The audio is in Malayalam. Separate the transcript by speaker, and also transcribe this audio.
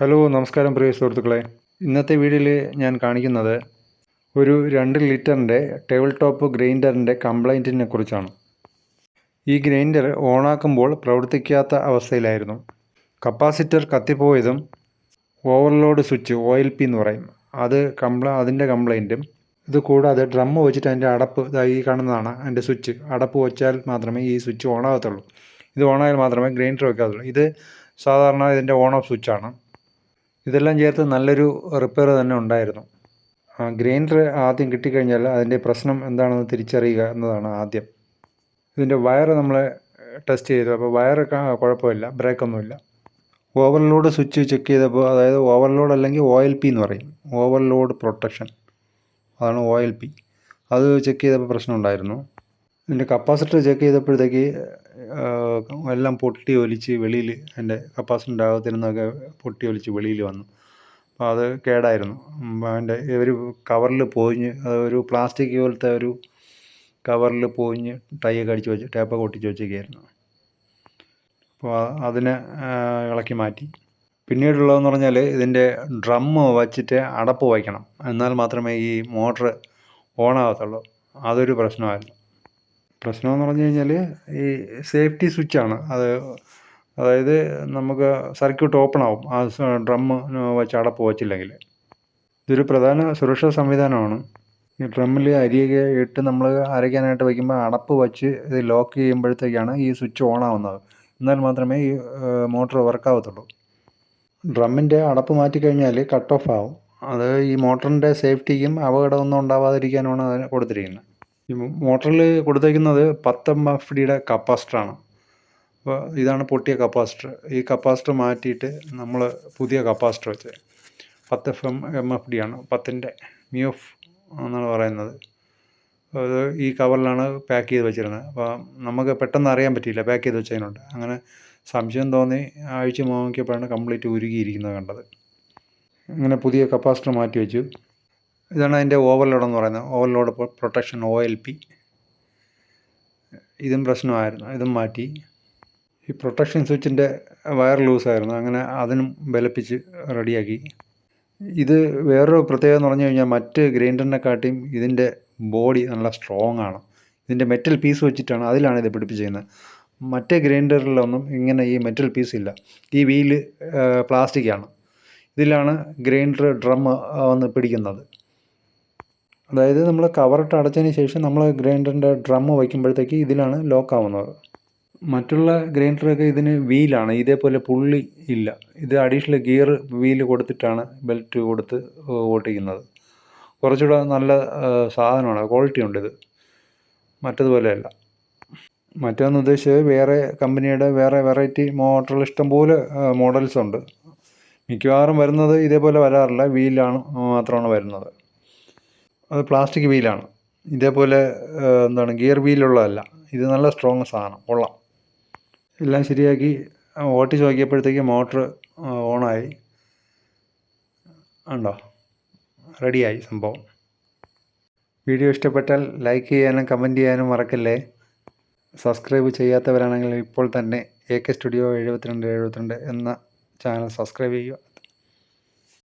Speaker 1: ഹലോ നമസ്കാരം പ്രിയ സുഹൃത്തുക്കളെ. ഇന്നത്തെ വീഡിയോയിൽ ഞാൻ കാണിക്കുന്നത് ഒരു 2 ലിറ്ററിൻ്റെ ടേബിൾ ടോപ്പ് ഗ്രൈൻഡറിൻ്റെ കംപ്ലൈൻറ്റിനെ കുറിച്ചാണ്. ഈ ഗ്രൈൻഡർ ഓണാക്കുമ്പോൾ പ്രവർത്തിക്കാത്ത അവസ്ഥയിലായിരുന്നു. കപ്പാസിറ്റർ കത്തിപ്പോയതും ഓവർലോഡ് സ്വിച്ച് OLP എന്ന് പറയും അതിൻ്റെ കംപ്ലൈൻറ്റും, ഇത് കൂടാതെ ഡ്രം വെച്ചിട്ട് അതിൻ്റെ അടപ്പ് ഈ കാണുന്നതാണ് അതിൻ്റെ സ്വിച്ച്. അടപ്പ് വെച്ചാൽ മാത്രമേ ഈ സ്വിച്ച് ഓണാകത്തുള്ളൂ. ഇത് ഓണായാൽ മാത്രമേ ഗ്രൈൻഡർ വെക്കാത്തുള്ളൂ. ഇത് സാധാരണ ഇതിൻ്റെ ഓൺ ഓഫ് സ്വിച്ചാണ്. ഇതെല്ലാം ചേർത്ത് നല്ലൊരു റിപ്പയർ തന്നെ ഉണ്ടായിരുന്നു. ഗ്രൈൻഡർ ആദ്യം കിട്ടിക്കഴിഞ്ഞാൽ അതിൻ്റെ പ്രശ്നം എന്താണെന്ന് തിരിച്ചറിയുക എന്നതാണ് ആദ്യം. ഇതിൻ്റെ വയർ നമ്മൾ ടെസ്റ്റ് ചെയ്തു. അപ്പോൾ വയർ കുഴപ്പമില്ല, ബ്രേക്കൊന്നുമില്ല. ഓവർലോഡ് സ്വിച്ച് ചെക്ക് ചെയ്തപ്പോൾ, അതായത് ഓവർലോഡ് അല്ലെങ്കിൽ OLP എന്ന് പറയും, ഓവർലോഡ് പ്രൊട്ടക്ഷൻ, അതാണ് OLP. അത് ചെക്ക് ചെയ്തപ്പോൾ പ്രശ്നമുണ്ടായിരുന്നു. ഇതിൻ്റെ കപ്പാസിറ്റർ ചെക്ക് ചെയ്തപ്പോഴത്തേക്ക് എല്ലാം പൊട്ടി ഒലിച്ച് വെളിയിൽ, എൻ്റെ കപ്പാസിറ്ററിൻ്റെ അകത്തിരുന്നൊക്കെ പൊട്ടി ഒലിച്ച് വെളിയിൽ വന്നു. അപ്പോൾ അത് കേടായിരുന്നു. അതിൻ്റെ ഒരു കവറിൽ പോയിഞ്ഞ്, ഒരു പ്ലാസ്റ്റിക് പോലത്തെ ഒരു കവറിൽ പോയിഞ്ഞ് ടൈയൊക്കെ അടിച്ച് വെച്ച് ടേപ്പൊക്കെ ഒട്ടിച്ച് വെച്ചേക്കായിരുന്നു. അപ്പോൾ അതിനെ ഇളക്കി മാറ്റി. പിന്നീടുള്ളതെന്ന് പറഞ്ഞാൽ ഇതിൻ്റെ ഡ്രം വച്ചിട്ട് അടപ്പ് വയ്ക്കണം, എന്നാൽ മാത്രമേ ഈ മോട്ടർ ഓണാകത്തുള്ളൂ. അതൊരു പ്രശ്നമായിരുന്നു. പ്രശ്നമെന്ന് പറഞ്ഞു കഴിഞ്ഞാൽ ഈ സേഫ്റ്റി സ്വിച്ചാണ് അതായത് നമുക്ക് സർക്യൂട്ട് ഓപ്പൺ ആവും ആ ഡ്രം വെച്ച് അടപ്പ് വച്ചില്ലെങ്കിൽ. ഇതൊരു പ്രധാന സുരക്ഷാ സംവിധാനമാണ്. ഈ ഡ്രമ്മിൽ അരിയൊക്കെ ഇട്ട് നമ്മൾ അരയ്ക്കാനായിട്ട് വയ്ക്കുമ്പോൾ അടപ്പ് വച്ച് ഇത് ലോക്ക് ചെയ്യുമ്പോഴത്തേക്കാണ് ഈ സ്വിച്ച് ഓൺ ആവുന്നത്. എന്നാൽ മാത്രമേ ഈ മോട്ടർ വർക്കാവത്തുള്ളൂ. ഡ്രമ്മിൻ്റെ അടപ്പ് മാറ്റിക്കഴിഞ്ഞാൽ കട്ട് ഓഫ് ആവും. അത് ഈ മോട്ടറിൻ്റെ സേഫ്റ്റിക്കും അപകടമൊന്നും ഉണ്ടാവാതിരിക്കാനുമാണ് അതിന് കൊടുത്തിരിക്കുന്നത്. ഈ മോട്ടറിൽ കൊടുത്തേക്കുന്നത് 10 MFD കപ്പാസിറ്ററാണ്. അപ്പോൾ ഇതാണ് പൊട്ടിയ കപ്പാസിറ്റർ. ഈ കപ്പാസിറ്റർ മാറ്റിയിട്ട് നമ്മൾ പുതിയ കപ്പാസിറ്റർ വെച്ച് 10 MFD ആണ്, 10ൻ്റെ MUF എന്നാണ് പറയുന്നത്. അത് ഈ കവറിലാണ് പാക്ക് ചെയ്ത് വെച്ചിരുന്നത്. അപ്പോൾ നമുക്ക് പെട്ടെന്ന് അറിയാൻ പറ്റിയില്ല പാക്ക് ചെയ്ത് വെച്ചതിനുണ്ട്. അങ്ങനെ സംശയം തോന്നി അഴിച്ച് നോക്കിയപ്പോഴാണ് കംപ്ലീറ്റ് ഉരുകിയിരിക്കുന്നത് കണ്ടത്. അങ്ങനെ പുതിയ കപ്പാസിറ്റർ മാറ്റി വെച്ചു. ഇതാണ് അതിൻ്റെ ഓവർലോഡ് എന്ന് പറയുന്നത്, ഓവർലോഡ് പ്രൊട്ടക്ഷൻ OLP. ഇതും പ്രശ്നമായിരുന്നു, ഇതും മാറ്റി. ഈ പ്രൊട്ടക്ഷൻ സ്വിച്ചിൻ്റെ വയർ ലൂസായിരുന്നു, അങ്ങനെ അതിനും ബലപ്പിച്ച് റെഡിയാക്കി. ഇത് വേറൊരു പ്രത്യേകത എന്ന് പറഞ്ഞു കഴിഞ്ഞാൽ മറ്റ് ഗ്രൈൻഡറിനെക്കാട്ടിയും ഇതിൻ്റെ ബോഡി നല്ല സ്ട്രോങ് ആണ്. ഇതിൻ്റെ മെറ്റൽ പീസ് വെച്ചിട്ടാണ്, അതിലാണ് ഇത് പിടിപ്പിച്ചിരിക്കുന്നത്. മറ്റേ ഗ്രൈൻഡറിലൊന്നും ഇങ്ങനെ ഈ മെറ്റൽ പീസ് ഇല്ല. ഈ വീല് പ്ലാസ്റ്റിക്കാണ്. ഇതിലാണ് ഗ്രൈൻഡർ ഡ്രം വന്ന് പിടിക്കുന്നത്. അതായത് നമ്മൾ കവറിട്ട് അടച്ചതിന് ശേഷം നമ്മൾ ഗ്രൈൻഡറിൻ്റെ ഡ്രം വയ്ക്കുമ്പോഴത്തേക്ക് ഇതിലാണ് ലോക്കാവുന്നത്. മറ്റുള്ള ഗ്രൈൻഡറൊക്കെ ഇതിന് വീലാണ്, ഇതേപോലെ പുള്ളി ഇല്ല. ഇത് അഡീഷണൽ ഗിയർ വീല് കൊടുത്തിട്ടാണ് ബെൽറ്റ് കൊടുത്ത് ഓട്ടിക്കുന്നത്. കുറച്ചുകൂടെ നല്ല സാധനമാണ്, ക്വാളിറ്റി ഉണ്ട് ഇത്, മറ്റതുപോലെയല്ല. മറ്റൊന്ന് ഉദ്ദേശിച്ചത് വേറെ കമ്പനിയുടെ വേറെ വെറൈറ്റി മോട്ടറുകൾ ഇഷ്ടംപോലെ മോഡൽസ് ഉണ്ട്. മിക്കവാറും വരുന്നത് ഇതേപോലെ വരാറില്ല, വീലാണ് മാത്രമാണ് വരുന്നത്. അത് പ്ലാസ്റ്റിക് വീലാണ്, ഇതേപോലെ ഗിയർ വീലുള്ളതല്ല. ഇത് നല്ല സ്ട്രോങ് സാധനം, കൊള്ളാം. എല്ലാം ശരിയാക്കി ഓട്ടിച്ച് നോക്കിയപ്പോഴത്തേക്ക് മോട്ടർ ഓണായി. ഉണ്ടോ, റെഡിയായി സംഭവം. വീഡിയോ ഇഷ്ടപ്പെട്ടാൽ ലൈക്ക് ചെയ്യാനും കമൻറ്റ് ചെയ്യാനും മറക്കല്ലേ. സബ്സ്ക്രൈബ് ചെയ്യാത്തവരാണെങ്കിൽ ഇപ്പോൾ തന്നെ AK Studio 7272 എന്ന ചാനൽ സബ്സ്ക്രൈബ് ചെയ്യുക.